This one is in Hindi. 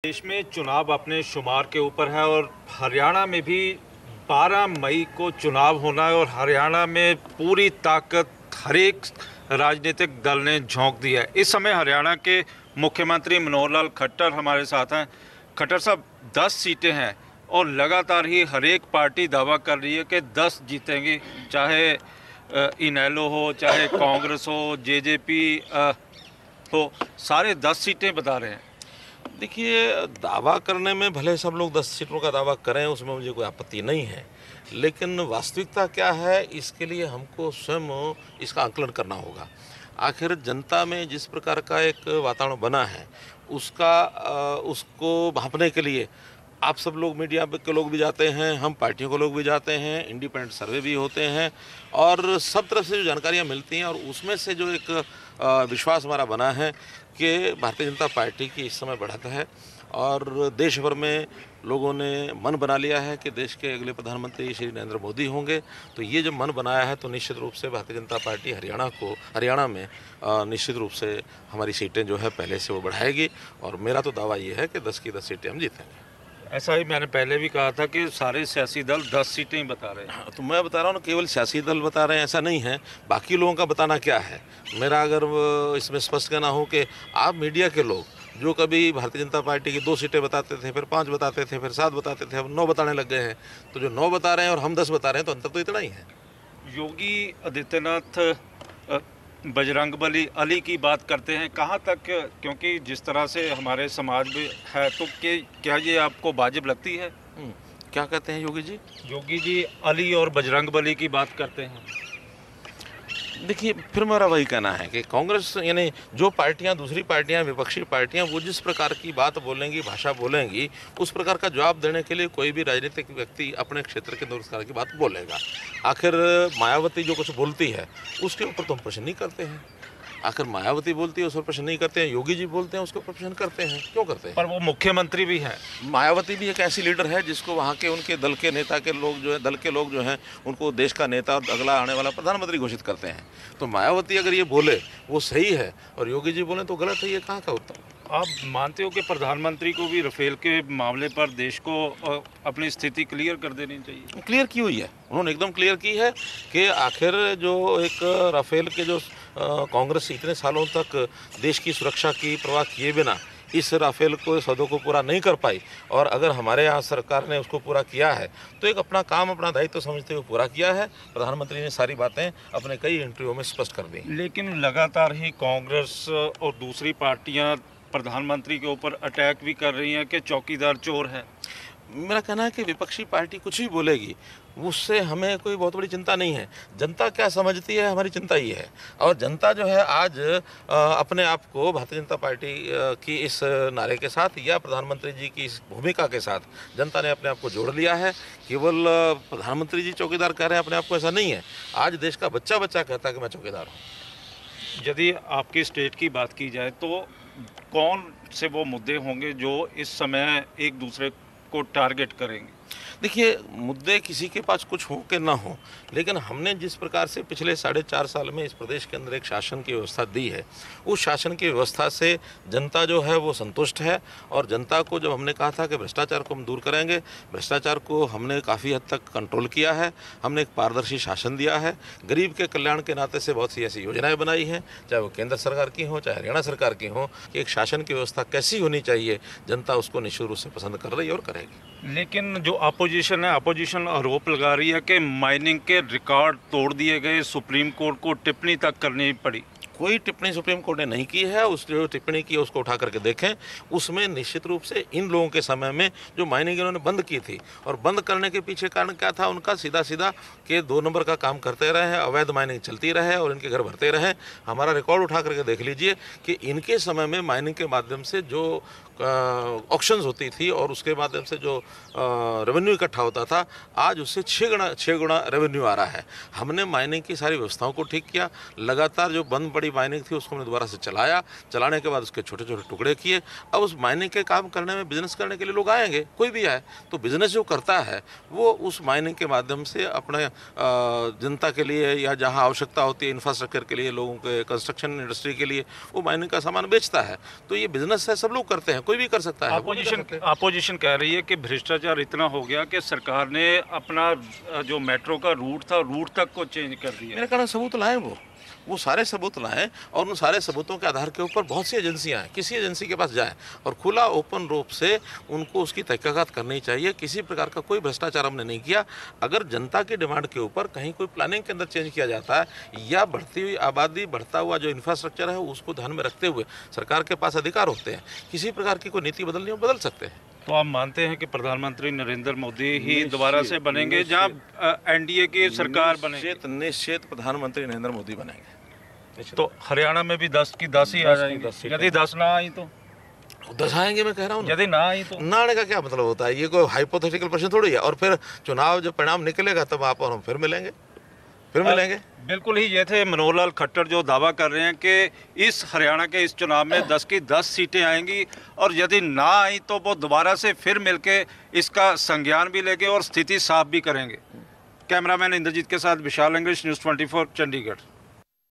देश में चुनाव अपने शुमार के ऊपर है और हरियाणा में भी 12 मई को चुनाव होना है और हरियाणा में पूरी ताकत हर एक राजनीतिक दल ने झोंक दी है। इस समय हरियाणा के मुख्यमंत्री मनोहर लाल खट्टर हमारे साथ हैं। खट्टर साहब, 10 सीटें हैं और लगातार ही हर एक पार्टी दावा कर रही है कि 10 जीतेंगी, चाहे इनेलो हो, चाहे कांग्रेस हो, जेजेपी हो, सारे 10 सीटें बता रहे हैं। देखिए, दावा करने में भले सब लोग 10 सीटों का दावा करें, उसमें मुझे कोई आपत्ति नहीं है, लेकिन वास्तविकता क्या है इसके लिए हमको स्वयं इसका आकलन करना होगा। आखिर जनता में जिस प्रकार का एक वातावरण बना है उसको भांपने के लिए आप सब लोग, मीडिया के लोग भी जाते हैं, हम पार्टियों के लोग भी जाते हैं, इंडिपेंडेंट सर्वे भी होते हैं और सब तरफ से जो जानकारियाँ मिलती हैं और उसमें से जो एक विश्वास हमारा बना है कि भारतीय जनता पार्टी की इस समय बढ़त है और देश भर में लोगों ने मन बना लिया है कि देश के अगले प्रधानमंत्री श्री नरेंद्र मोदी होंगे। तो ये जब मन बनाया है तो निश्चित रूप से भारतीय जनता पार्टी हरियाणा में निश्चित रूप से हमारी सीटें जो है पहले से वो बढ़ाएगी और मेरा तो दावा ये है कि 10 की 10 सीटें हम जीतेंगे। ऐसा ही मैंने पहले भी कहा था कि सारे सियासी दल 10 सीटें ही बता रहे हैं। हाँ, तो मैं बता रहा हूँ ना, केवल सियासी दल बता रहे हैं ऐसा नहीं है, बाकी लोगों का बताना क्या है। मेरा अगर इसमें स्पष्ट कहना हो कि आप मीडिया के लोग जो कभी भारतीय जनता पार्टी की 2 सीटें बताते थे, फिर 5 बताते थे, फिर 7 बताते थे, अब 9 बताने लग गए हैं। तो जो 9 बता रहे हैं और हम 10 बता रहे हैं तो अंतर तो इतना ही है। योगी आदित्यनाथ बजरंगबली अली की बात करते हैं, कहाँ तक, क्योंकि जिस तरह से हमारे समाज में है, तो क्या ये आपको वाजिब लगती है? क्या कहते हैं योगी जी? योगी जी अली और बजरंगबली की बात करते हैं। देखिए, फिर मेरा वही कहना है कि कांग्रेस यानी जो पार्टियां, दूसरी पार्टियां, विपक्षी पार्टियां, वो जिस प्रकार की बात बोलेंगी, भाषा बोलेंगी, उस प्रकार का जवाब देने के लिए कोई भी राजनीतिक व्यक्ति अपने क्षेत्र के उस प्रकार की बात बोलेगा। आखिर मायावती जो कुछ बोलती है उसके ऊपर तो हम प्रश्न नहीं करते हैं। आखिर मायावती बोलती है उस पर प्रश्न नहीं करते हैं, योगी जी बोलते हैं उसके ऊपर प्रश्न करते हैं। क्यों करते हैं? पर वो मुख्यमंत्री भी हैं। मायावती भी एक ऐसी लीडर है जिसको वहाँ के उनके दल के नेता के लोग जो है, दल के लोग जो हैं, उनको देश का नेता और अगला आने वाला प्रधानमंत्री घोषित करते हैं। तो मायावती अगर ये बोले वो सही है और योगी जी बोले तो गलत है, ये कहाँ का उत्तर? आप मानते हो कि प्रधानमंत्री को भी राफेल के मामले पर देश को अपनी स्थिति क्लियर कर देनी चाहिए? क्लियर की हुई है, उन्होंने एकदम क्लियर की है कि आखिर जो एक राफेल के जो कांग्रेस इतने सालों तक देश की सुरक्षा की परवाह किए बिना इस राफेल को सौदों को पूरा नहीं कर पाई और अगर हमारे यहाँ सरकार ने उसको पूरा किया है तो एक अपना काम, अपना दायित्व समझते हुए पूरा किया है। प्रधानमंत्री ने सारी बातें अपने कई इंटरव्यू में स्पष्ट कर दी। लेकिन लगातार ही कांग्रेस और दूसरी पार्टियां प्रधानमंत्री के ऊपर अटैक भी कर रही हैं कि चौकीदार चोर है। मेरा कहना है कि विपक्षी पार्टी कुछ भी बोलेगी उससे हमें कोई बहुत बड़ी चिंता नहीं है। जनता क्या समझती है, हमारी चिंता ये है। और जनता जो है आज अपने आप को भारतीय जनता पार्टी की इस नारे के साथ या प्रधानमंत्री जी की इस भूमिका के साथ जनता ने अपने आप को जोड़ लिया है। केवल प्रधानमंत्री जी चौकीदार कह रहे हैं अपने आप को, ऐसा नहीं है। आज देश का बच्चा बच्चा कहता है कि मैं चौकीदार हूँ। यदि आपकी स्टेट की बात की जाए तो कौन से वो मुद्दे होंगे जो इस समय एक दूसरे को टारगेट करेंगे? देखिए, मुद्दे किसी के पास कुछ हो कि ना हो, लेकिन हमने जिस प्रकार से पिछले 4.5 साल में इस प्रदेश के अंदर एक शासन की व्यवस्था दी है, उस शासन की व्यवस्था से जनता जो है वो संतुष्ट है। और जनता को जब हमने कहा था कि भ्रष्टाचार को हम दूर करेंगे, भ्रष्टाचार को हमने काफ़ी हद तक कंट्रोल किया है। हमने एक पारदर्शी शासन दिया है, गरीब के कल्याण के नाते से बहुत सी ऐसी योजनाएँ बनाई हैं, चाहे वो केंद्र सरकार की हो, चाहे हरियाणा सरकार की हो, कि एक शासन की व्यवस्था कैसी होनी चाहिए, जनता उसको निश्चित रूप से पसंद कर रही है और करेगी। लेकिन जो अपोजिशन है, अपोजिशन आरोप लगा रही है कि माइनिंग के रिकॉर्ड तोड़ दिए गए, सुप्रीम कोर्ट को टिप्पणी तक करनी पड़ी। कोई टिप्पणी सुप्रीम कोर्ट ने नहीं की है। उस जो टिप्पणी की है उसको उठा करके देखें, उसमें निश्चित रूप से इन लोगों के समय में जो माइनिंग इन्होंने बंद की थी, और बंद करने के पीछे कारण क्या था उनका, सीधा सीधा कि 2 नंबर का काम करते रहे, अवैध माइनिंग चलती रहे और इनके घर भरते रहे। हमारा रिकॉर्ड उठा करके देख लीजिए कि इनके समय में माइनिंग के माध्यम से जो ऑक्शंस होती थी और उसके माध्यम से जो रेवेन्यू इकट्ठा होता था, आज उससे 6 गुना रेवेन्यू आ रहा है। हमने माइनिंग की सारी व्यवस्थाओं को ठीक किया। लगातार जो बंद पड़ी बड़ी माइनिंग थी उसको हमने दोबारा से चलाया, चलाने के बाद उसके छोटे छोटे टुकड़े किए। अब उस माइनिंग के काम करने में, बिजनेस करने के लिए लोग आएंगे, कोई भी आए तो बिजनेस जो करता है वो उस माइनिंग के माध्यम से अपने जनता के लिए या जहाँ आवश्यकता होती है इंफ्रास्ट्रक्चर के लिए, लोगों के कंस्ट्रक्शन इंडस्ट्री के लिए वो माइनिंग का सामान बेचता है। तो ये बिजनेस है, सब लोग करते हैं, कोई भी कर सकता है। अपोजिशन कह रही है कि भ्रष्टाचार इतना हो गया कि सरकार ने अपना जो मेट्रो का रूट था, रूट तक को चेंज कर दिया। मेरे कहना सबूत लाएं, वो सारे सबूत लाएं और उन सारे सबूतों के आधार के ऊपर बहुत सी एजेंसियां हैं, किसी एजेंसी के पास जाएं और खुला ओपन रूप से उनको उसकी तहकीकात करनी चाहिए। किसी प्रकार का कोई भ्रष्टाचार हमने नहीं किया। अगर जनता की डिमांड के ऊपर कहीं कोई प्लानिंग के अंदर चेंज किया जाता है या बढ़ती हुई आबादी, बढ़ता हुआ जो इंफ्रास्ट्रक्चर है उसको ध्यान में रखते हुए सरकार के पास अधिकार होते हैं, किसी प्रकार की कोई नीति बदलनी हो बदल सकते हैं। तो आप मानते हैं कि प्रधानमंत्री नरेंद्र मोदी ही दोबारा से बनेंगे जहां एनडीए की सरकार बनेगी? निश्चित प्रधानमंत्री नरेंद्र मोदी बनेंगे। तो हरियाणा में भी 10 की 10 ही आ जाएंगे। यदि 10 ना आई तो 10 आएंगे, मैं कह रहा हूँ। यदि ना आई तो ना आने का क्या मतलब होता है? ये कोई हाइपोथेटिकल प्रश्न थोड़ी है। और फिर चुनाव जब परिणाम निकलेगा तब आप और हम फिर मिलेंगे। बिल्कुल ही ये थे मनोहर लाल खट्टर जो दावा कर रहे हैं कि इस हरियाणा के इस चुनाव में 10 की 10 सीटें आएंगी और यदि ना आई तो वो दोबारा से फिर मिलके इसका संज्ञान भी लेंगे और स्थिति साफ भी करेंगे। कैमरामैन इंद्रजीत के साथ विशाल इंग्लिश, न्यूज़ 24 चंडीगढ़।